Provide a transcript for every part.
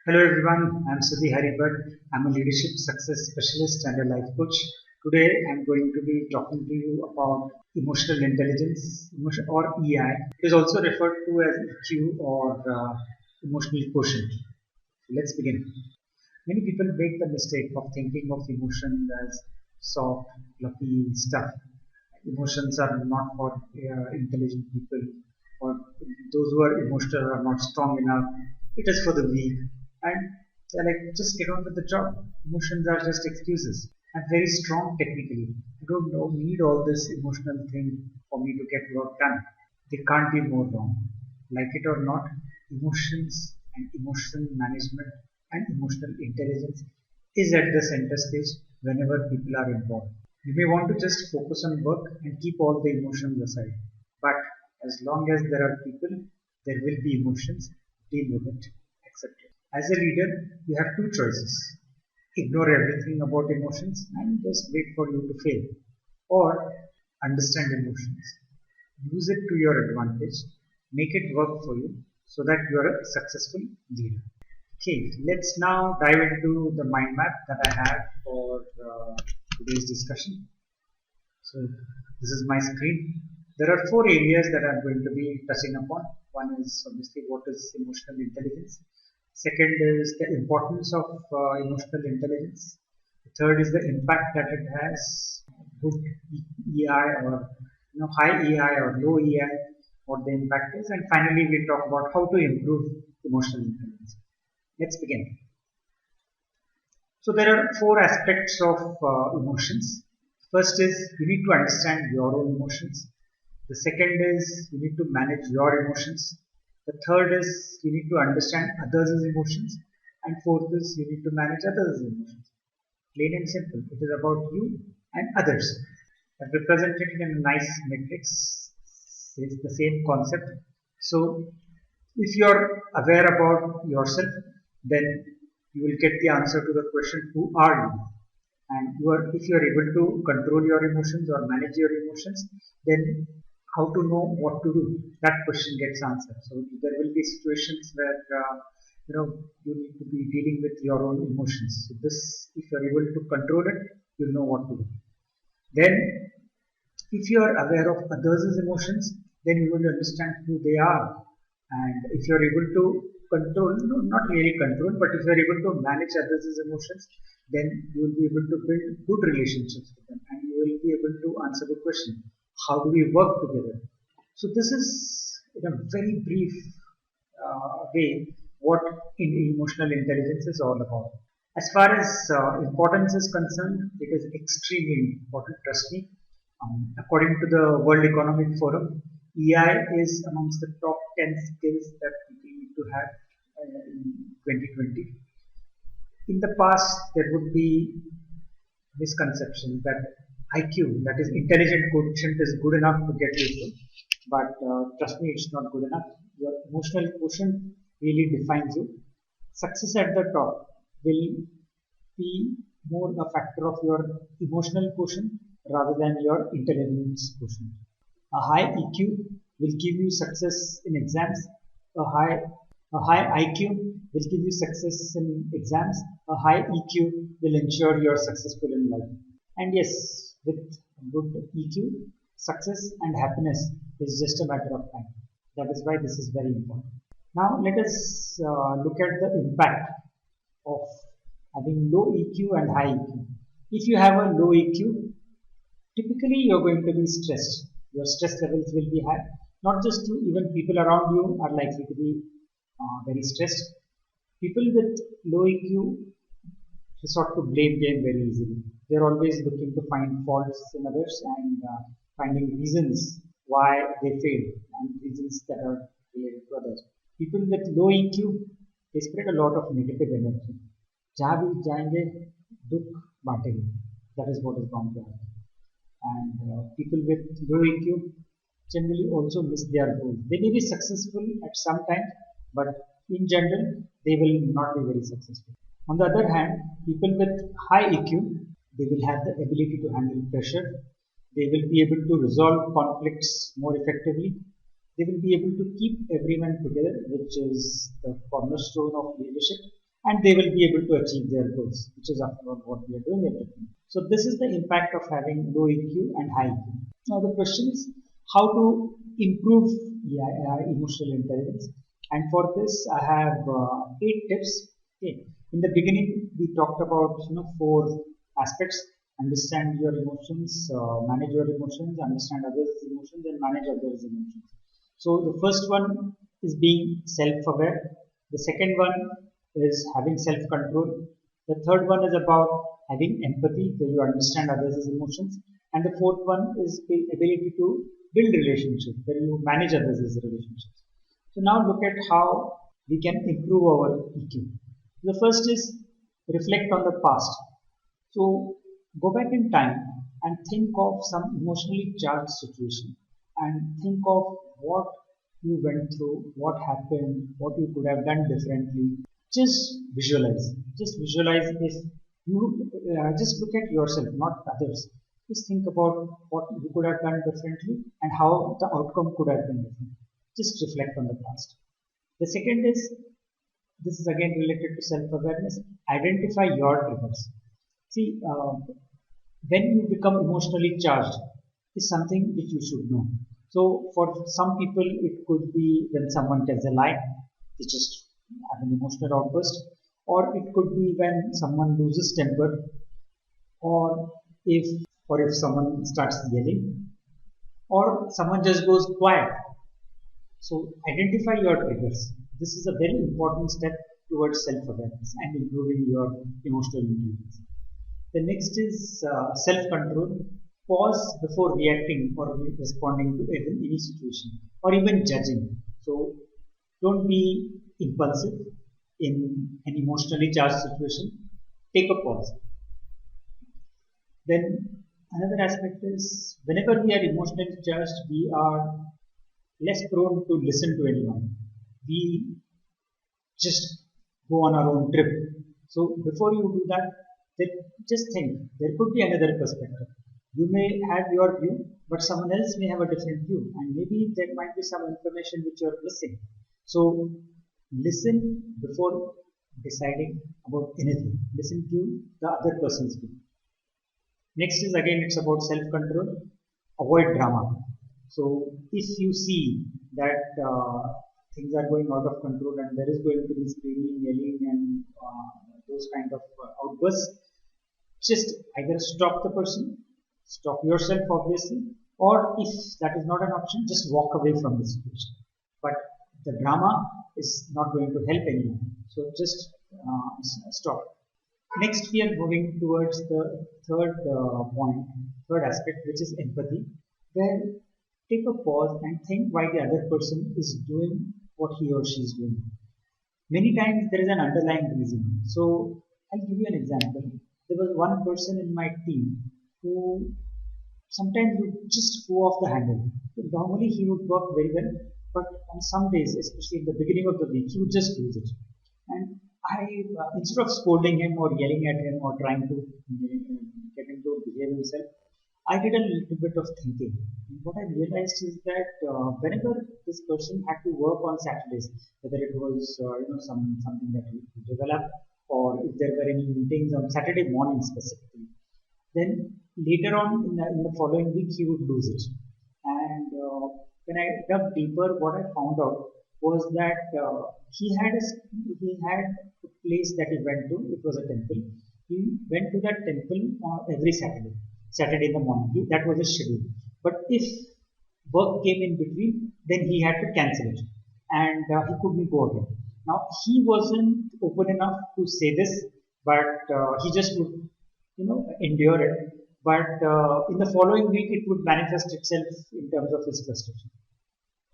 Hello everyone, I'm Sudhi Haribhat. I'm a leadership success specialist and a life coach. Today I'm going to be talking to you about emotional intelligence or EI. It is also referred to as EQ or emotional quotient. So let's begin. Many people make the mistake of thinking of emotions as soft, fluffy stuff. Emotions are not for intelligent people or those who are emotional are not strong enough. It is for the weak. And they're like, just get on with the job. Emotions are just excuses. I'm very strong technically. I don't need all this emotional thing for me to get work done. They can't be more wrong. Like it or not, emotions and emotional management and emotional intelligence is at the center stage whenever people are involved. You may want to just focus on work and keep all the emotions aside. But as long as there are people, there will be emotions. Deal with it. Accept it. As a leader, you have two choices. Ignore everything about emotions and just wait for you to fail. Or understand emotions. Use it to your advantage. Make it work for you so that you are a successful leader. Okay, let's now dive into the mind map that I have for today's discussion. So this is my screen. There are four areas that I'm going to be touching upon. One is obviously what is emotional intelligence. Second is the importance of emotional intelligence. The third is the impact that it has, good EI or high EI or low EI, what the impact is, and finally we'll talk about how to improve emotional intelligence. Let's begin. So there are four aspects of emotions. First is you need to understand your own emotions. The second is you need to manage your emotions. The third is you need to understand others' emotions. And fourth is you need to manage others' emotions. Plain and simple. It is about you and others. I've represented it in a nice matrix. It's the same concept. So if you're aware about yourself, then you will get the answer to the question, who are you? And if you are able to control your emotions or manage your emotions, then how to know what to do? That question gets answered. So there will be situations where you need to be dealing with your own emotions. So this, if you are able to control it, you'll know what to do. Then, if you are aware of others' emotions, then you will understand who they are. And if you are able to control, no, not really control, but if you are able to manage others' emotions, then you will be able to build good relationships with them and you will be able to answer the question, how do we work together? So this is in a very brief way what emotional intelligence is all about. As far as importance is concerned, it is extremely important, trust me. According to the World Economic Forum, EI is amongst the top 10 skills that people need to have in 2020. In the past, there would be misconception that IQ, that is intelligent quotient, is good enough to get you through. But trust me, it's not good enough. Your emotional quotient really defines you. Success at the top will be more a factor of your emotional quotient rather than your intelligence quotient. A high EQ will give you success in exams. A high a high IQ will give you success in exams. A high EQ will ensure you're successful in life. And yes, with good EQ, success and happiness is just a matter of time. That is why this is very important. Now let us look at the impact of having low EQ and high EQ. If you have a low EQ, typically you're going to be stressed. Your stress levels will be high. Not just you, even people around you are likely to be very stressed. People with low EQ resort to blame game very easily. They're always looking to find faults in others and finding reasons why they fail and reasons that are related to others. People with low EQ, they spread a lot of negative energy. जहाँ भी जाएंगे दुख बांटेंगे. That is what is bound to happen. And people with low EQ generally also miss their goals. They may be successful at some time, but in general, they will not be very successful. On the other hand, people with high EQ, they will have the ability to handle pressure. They will be able to resolve conflicts more effectively. They will be able to keep everyone together, which is the cornerstone of leadership. and they will be able to achieve their goals, which is after all what we are doing everything. So this is the impact of having low EQ and high EQ. Now the question is how to improve emotional intelligence, and for this I have 8 tips. Okay. In the beginning, we talked about 4 aspects: understand your emotions, manage your emotions, understand others' emotions, and manage others' emotions. So the first one is being self-aware. The second one is having self-control. The third one is about having empathy, where you understand others' emotions. And the fourth one is the ability to build relationships, where you manage others' relationships. So now look at how we can improve our EQ. The first is reflect on the past. So go back in time and think of some emotionally charged situation and think of what you went through, what happened, what you could have done differently. Just visualize. Just visualize if you just look at yourself, not others. Just think about what you could have done differently and how the outcome could have been different. Just reflect on the past. The second is, this is again related to self-awareness. Identify your triggers. See, when you become emotionally charged is something which you should know. So for some people, it could be when someone tells a lie, they just have an emotional outburst, or it could be when someone loses temper, or if someone starts yelling, or someone just goes quiet. So identify your triggers. This is a very important step towards self-awareness and improving your emotional intelligence. The next is self-control. Pause before reacting or responding to any situation or even judging. So don't be impulsive in an emotionally charged situation. Take a pause. Then another aspect is whenever we are emotionally charged, we are less prone to listen to anyone. We just go on our own trip. So before you do that, then just think there could be another perspective. You may have your view, but someone else may have a different view, and maybe there might be some information which you are missing. So listen before deciding about anything. Listen to the other person's view. Next is again it's about self-control. Avoid drama. So if you see that things are going out of control and there is going to be screaming, yelling, and those kind of outbursts, just either stop the person, stop yourself obviously, or if that is not an option, just walk away from the situation. But the drama is not going to help anyone. So just stop. Next, we are moving towards the third aspect, which is empathy, where take a pause and think why the other person is doing what he or she is doing. Many times there is an underlying reason. So I'll give you an example. There was one person in my team who sometimes would just go off the handle. Normally he would work very well, but on some days, especially in the beginning of the week, he would just lose it. And instead of scolding him or yelling at him or trying to get him to behave himself, I did a little bit of thinking. And what I realized is that whenever this person had to work on Saturdays, whether it was something that he developed or if there were any meetings on Saturday morning specifically, then later on in the following week he would lose it. And when I dug deeper, what I found out was that he had a place that he went to. It was a temple. He went to that temple every Saturday in the morning. That was his schedule. But if work came in between, then he had to cancel it, and he couldn't go again. Now he wasn't open enough to say this, but he just would, endure it. But in the following week, it would manifest itself in terms of his frustration.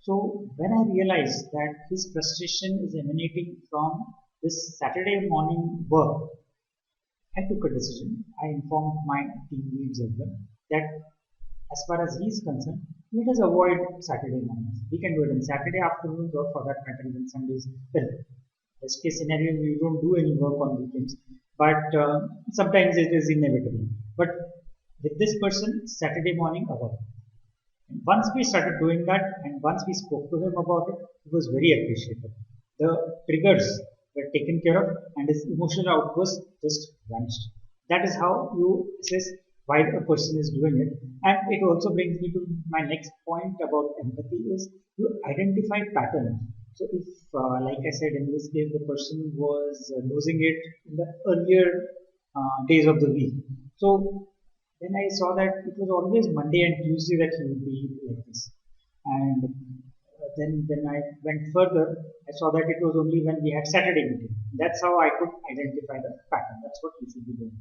So when I realized that his frustration is emanating from this Saturday morning work, I took a decision. I informed my team leads as well that as far as he is concerned, let us avoid Saturday mornings. We can do it on Saturday afternoons or for that matter even Sundays. Well, best case scenario, we don't do any work on weekends, but sometimes it is inevitable. But with this person, Saturday morning avoid. And once we started doing that and once we spoke to him about it, it was very appreciated. The triggers were taken care of and his emotional outburst just vanished. That is how you assess why a person is doing it. And it also brings me to my next point about empathy is you identify patterns. So if, like I said, in this case, the person was losing it in the earlier days of the week. So then I saw that it was always Monday and Tuesday that he would be like this. And then when I went further, I saw that it was only when we had Saturday meeting. That's how I could identify the pattern. That's what you should be doing.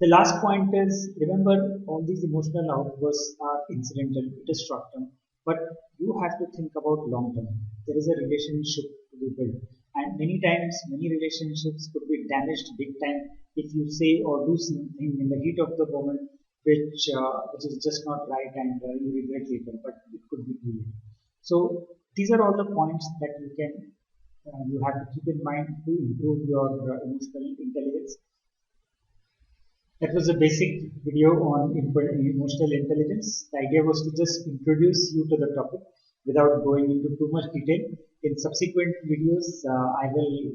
The last point is remember all these emotional outbursts are incidental, it is short term, but you have to think about long term. There is a relationship to be built, and many times, many relationships could be damaged big time if you say or do something in the heat of the moment which is just not right and you regret later, but it could be too late. So these are all the points that you have to keep in mind to improve your emotional intelligence. That was a basic video on emotional intelligence. The idea was to just introduce you to the topic without going into too much detail. In subsequent videos, I will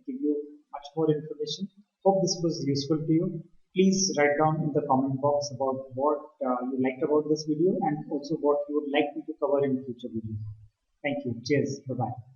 give you much more information. Hope this was useful to you. Please write down in the comment box about what you liked about this video and also what you would like me to cover in future videos. Thank you. Cheers. Bye-bye.